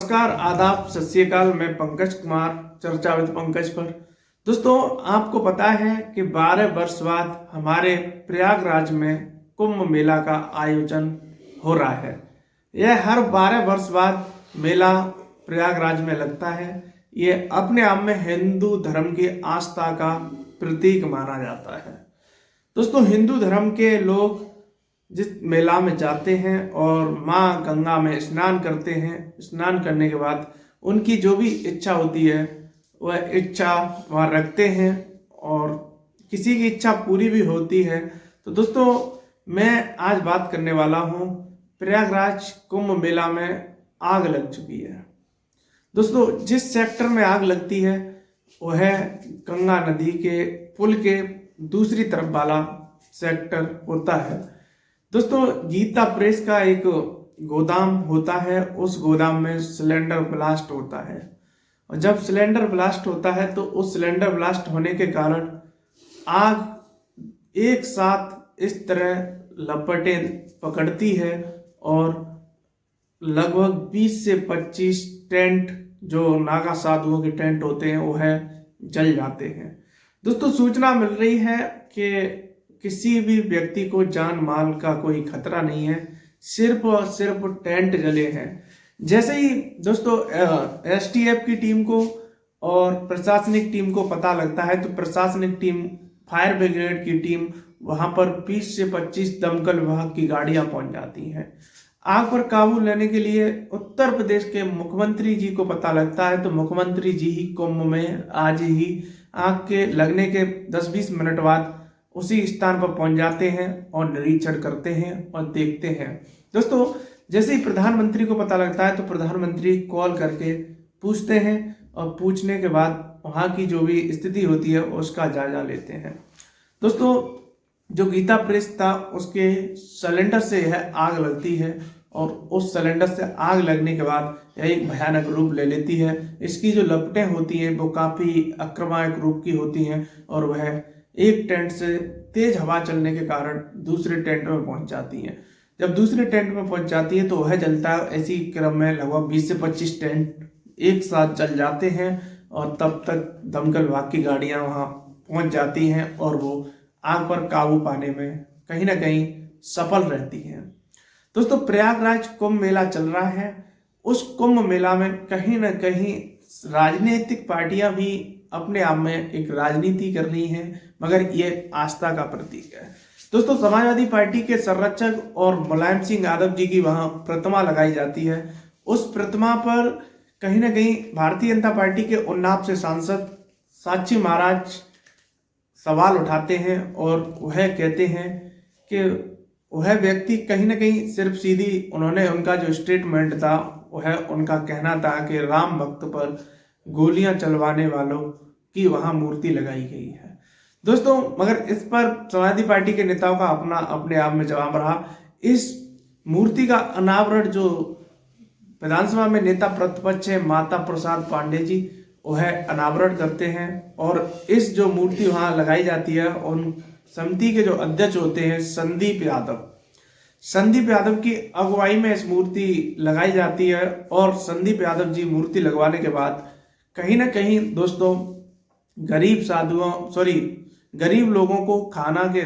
नमस्कार, आदाब, सत श्री अकाल। मैं पंकज कुमार, चर्चा विद पंकज पर। दोस्तों, आपको पता है कि 12 वर्ष बाद हमारे प्रयागराज में कुंभ मेला का आयोजन हो रहा है। यह हर 12 वर्ष बाद मेला प्रयागराज में लगता है। ये अपने आप में हिंदू धर्म की आस्था का प्रतीक माना जाता है। दोस्तों, हिंदू धर्म के लोग जिस मेला में जाते हैं और माँ गंगा में स्नान करते हैं, स्नान करने के बाद उनकी जो भी इच्छा होती है वह इच्छा वहाँ रखते हैं और किसी की इच्छा पूरी भी होती है। तो दोस्तों, मैं आज बात करने वाला हूँ प्रयागराज कुंभ मेला में आग लग चुकी है। दोस्तों, जिस सेक्टर में आग लगती है वह है गंगा नदी के पुल के दूसरी तरफ वाला सेक्टर होता है। दोस्तों, गीता प्रेस का एक गोदाम होता है, उस गोदाम में सिलेंडर ब्लास्ट होता है और जब सिलेंडर ब्लास्ट होता है तो उस सिलेंडर ब्लास्ट होने के कारण आग एक साथ इस तरह लपटें पकड़ती है और लगभग 20 से 25 टेंट जो नागा साधुओं के टेंट होते हैं वह जल जाते हैं। दोस्तों, सूचना मिल रही है कि किसी भी व्यक्ति को जान माल का कोई खतरा नहीं है, सिर्फ और सिर्फ टेंट जले हैं। जैसे ही दोस्तों एसटीएफ की टीम को और प्रशासनिक टीम को पता लगता है तो प्रशासनिक टीम, फायर ब्रिगेड की टीम वहां पर 20 से 25 दमकल विभाग की गाड़ियां पहुंच जाती हैं। आग पर काबू लेने के लिए उत्तर प्रदेश के मुख्यमंत्री जी को पता लगता है तो मुख्यमंत्री जी ही कुंभ में आज ही आग के लगने के 10-20 मिनट बाद उसी स्थान पर पहुंच जाते हैं और निरीक्षण करते हैं और देखते हैं। दोस्तों, जैसे ही प्रधानमंत्री को पता लगता है तो प्रधानमंत्री कॉल करके पूछते हैं और पूछने के बाद वहां की जो भी स्थिति होती है उसका जायजा लेते हैं। दोस्तों, जो गीता प्रेस था उसके सिलेंडर से यह आग लगती है और उस सिलेंडर से आग लगने के बाद यह एक भयानक रूप ले लेती है। इसकी जो लपटें होती हैं वो काफी आक्रामक रूप की होती हैं और वह एक टेंट से तेज हवा चलने के कारण दूसरे टेंट में पहुंच जाती हैं। जब दूसरे टेंट में पहुंच जाती है तो वह जलता है। ऐसी क्रम में लगभग 20 से 25 टेंट एक साथ जल जाते हैं और तब तक दमकल विभाग की गाड़ियां वहां पहुंच जाती हैं और वो आग पर काबू पाने में कहीं ना कहीं सफल रहती हैं। दोस्तों, प्रयागराज कुंभ मेला चल रहा है। उस कुंभ मेला में कहीं ना कहीं राजनीतिक पार्टियां भी अपने आप में एक राजनीति कर रही हैं, मगर ये आस्था का प्रतीक है। दोस्तों, समाजवादी पार्टी के संरक्षक और मुलायम सिंह यादव जी की वहां प्रतिमा लगाई जाती है। उस प्रतिमा पर कहीं ना कहीं भारतीय जनता पार्टी के उन्नाव से सांसद साक्षी महाराज सवाल उठाते हैं और वह कहते हैं कि वह व्यक्ति कहीं ना कहीं सिर्फ सीधी उन्होंने उनका जो स्टेटमेंट था वह उनका कहना था कि राम भक्त पर गोलियां चलवाने वालों की वहां मूर्ति लगाई गई है। दोस्तों, मगर इस पर समाजवादी पार्टी के नेताओं का अपने आप में जवाब रहा। इस मूर्ति का अनावरण जो विधानसभा में नेता प्रतिपक्ष है माता प्रसाद पांडे जी वह अनावरण करते हैं और इस जो मूर्ति वहां लगाई जाती है उन समिति के जो अध्यक्ष होते हैं संदीप यादव की अगुवाई में इस मूर्ति लगाई जाती है और संदीप यादव जी मूर्ति लगवाने के बाद कहीं ना कहीं दोस्तों गरीब लोगों को खाना के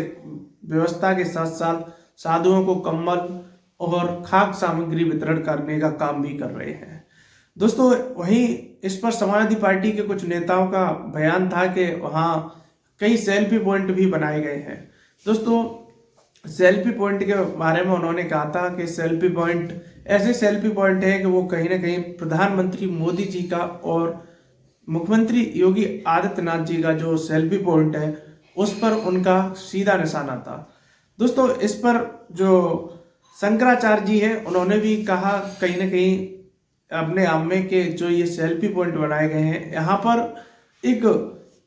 व्यवस्था के साथ साथ साधुओं को कंबल और खाद्य सामग्री वितरण करने का काम भी कर रहे हैं। दोस्तों, वहीं इस पर समाजवादी पार्टी के कुछ नेताओं का बयान था कि वहाँ कई सेल्फी पॉइंट भी बनाए गए हैं। दोस्तों, सेल्फी पॉइंट के बारे में उन्होंने कहा था कि सेल्फी पॉइंट ऐसे सेल्फी पॉइंट है कि वो कहीं ना कहीं प्रधानमंत्री मोदी जी का और मुख्यमंत्री योगी आदित्यनाथ जी का जो सेल्फी पॉइंट है उस पर उनका सीधा निशाना था। दोस्तों, इस पर जो शंकराचार्य जी हैं उन्होंने भी कहा कहीं ना कहीं अपने आप में कि जो ये सेल्फी पॉइंट बनाए गए हैं यहाँ पर एक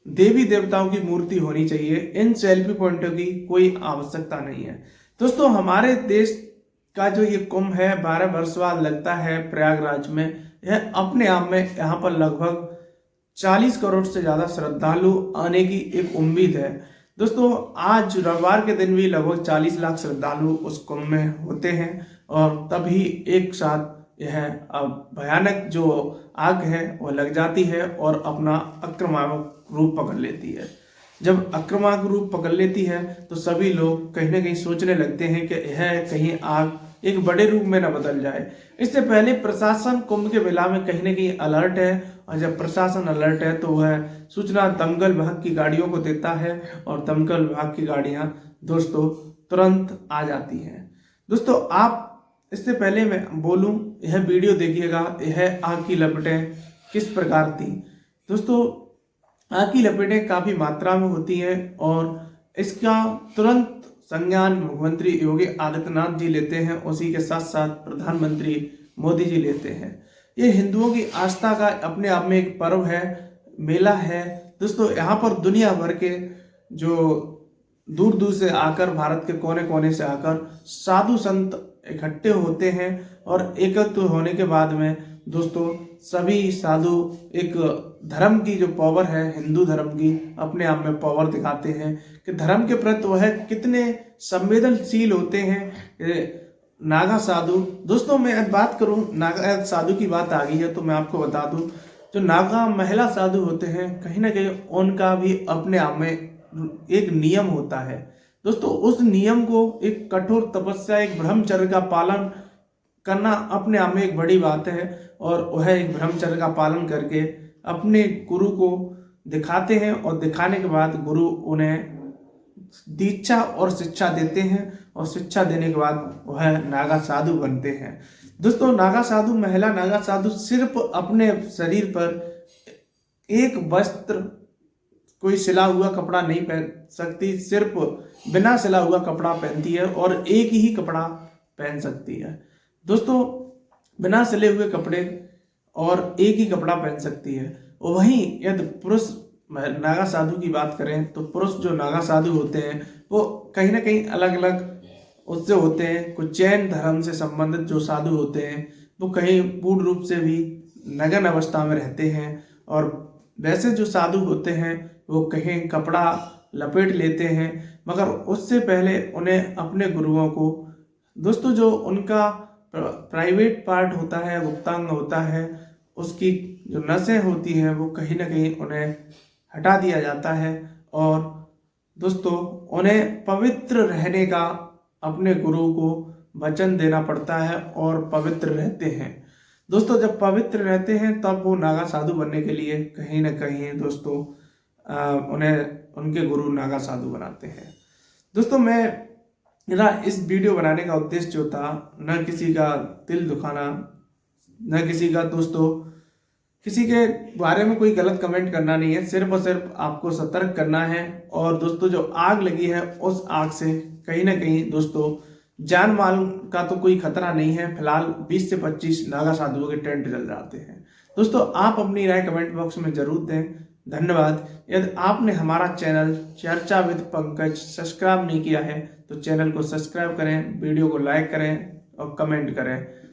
देवी देवताओं की मूर्ति होनी चाहिए, इन सेल्फी पॉइंटों की कोई आवश्यकता नहीं है। दोस्तों, हमारे देश का जो ये कुंभ है 12 वर्ष बाद लगता है प्रयागराज में, यह अपने आप में यहाँ पर लगभग 40 करोड़ से ज्यादा श्रद्धालु आने की एक उम्मीद है। दोस्तों, आज रविवार के दिन भी लगभग 40 लाख श्रद्धालु उस कुंभ में होते हैं और तभी एक साथ यह भयानक जो आग है वह लग जाती है और अपना आक्रामक रूप पकड़ लेती है। जब आक्रामक रूप पकड़ लेती है तो सभी लोग कहीं ना कहीं सोचने लगते हैं कि यह कहीं आग एक बड़े रूप में न बदल जाए। इससे पहले प्रशासन कुंभ के मेला में कहीं ना कहीं अलर्ट है, और जब प्रशासन अलर्ट है तो वह सूचना दमकल विभाग की गाड़ियों को देता है और दमकल विभाग की गाड़ियां दोस्तों तुरंत आ जाती हैं। दोस्तों आप इससे पहले मैं बोलूं, यह वीडियो देखिएगा, यह आग की लपटें किस प्रकार थी। दोस्तों आग की लपटें काफी मात्रा में होती हैं और इसका तुरंत संज्ञान मुख्यमंत्री योगी आदित्यनाथ जी लेते हैं, उसी के साथ साथ प्रधानमंत्री मोदी जी लेते हैं। ये हिंदुओं की आस्था का अपने आप में एक पर्व है, मेला है। दोस्तों यहाँ पर दुनिया भर के जो दूर दूर से आकर, भारत के कोने कोने से आकर साधु संत इकट्ठे होते हैं और एकत्र होने के बाद में दोस्तों सभी साधु एक धर्म की जो पावर है, हिंदू धर्म की अपने आप में पावर दिखाते हैं कि धर्म के प्रति वह कितने संवेदनशील होते हैं। नागा साधु, दोस्तों मैं बात करूं, नागा साधु की बात आ गई है तो मैं आपको बता दूं, जो नागा महिला साधु होते हैं कहीं ना कहीं उनका भी अपने आप में एक नियम होता है। दोस्तों उस नियम को, एक कठोर तपस्या, एक ब्रह्मचर्य का पालन करना अपने आप में एक बड़ी बात है, और वह एक ब्रह्मचर्य का पालन करके अपने गुरु को दिखाते हैं और दिखाने के बाद गुरु उन्हें दीक्षा और शिक्षा देते हैं और शिक्षा देने के बाद वह नागा साधु बनते हैं। दोस्तों नागा साधु, महिला नागा साधु सिर्फ अपने शरीर पर एक वस्त्र, कोई सिला हुआ कपड़ा नहीं पहन सकती, सिर्फ बिना सिला हुआ कपड़ा पहनती है और एक ही कपड़ा पहन सकती है। दोस्तों बिना सिले हुए कपड़े और एक ही कपड़ा पहन सकती है। वहीं यदि पुरुष नागा साधु की बात करें तो पुरुष जो नागा साधु होते हैं वो कहीं ना कहीं अलग अलग उससे होते हैं। कुछ जैन धर्म से संबंधित जो साधु होते हैं वो कहीं पूर्ण रूप से भी नग्न अवस्था में रहते हैं, और वैसे जो साधु होते हैं वो कहीं कपड़ा लपेट लेते हैं, मगर उससे पहले उन्हें अपने गुरुओं को, दोस्तों जो उनका प्राइवेट पार्ट होता है, गुप्तांग होता है, उसकी जो नसें होती हैं वो कहीं ना कहीं उन्हें हटा दिया जाता है, और दोस्तों उन्हें पवित्र रहने का अपने गुरु को वचन देना पड़ता है और पवित्र रहते हैं। दोस्तों जब पवित्र रहते हैं तब वो नागा साधु बनने के लिए कहीं ना कहीं दोस्तों उन्हें उनके गुरु नागा साधु बनाते हैं। दोस्तों मेरा इस वीडियो बनाने का उद्देश्य जो था, न किसी का दिल दुखाना, न किसी का दोस्तों किसी के बारे में कोई गलत कमेंट करना नहीं है, सिर्फ और सिर्फ आपको सतर्क करना है। और दोस्तों जो आग लगी है उस आग से कहीं ना कहीं दोस्तों जान माल का तो कोई खतरा नहीं है। फिलहाल 20 से 25 नागा साधुओं के टेंट जल जाते हैं। दोस्तों आप अपनी राय कमेंट बॉक्स में जरूर दें। धन्यवाद। यदि आपने हमारा चैनल चर्चा विद पंकज सब्सक्राइब नहीं किया है तो चैनल को सब्सक्राइब करें, वीडियो को लाइक करें और कमेंट करें।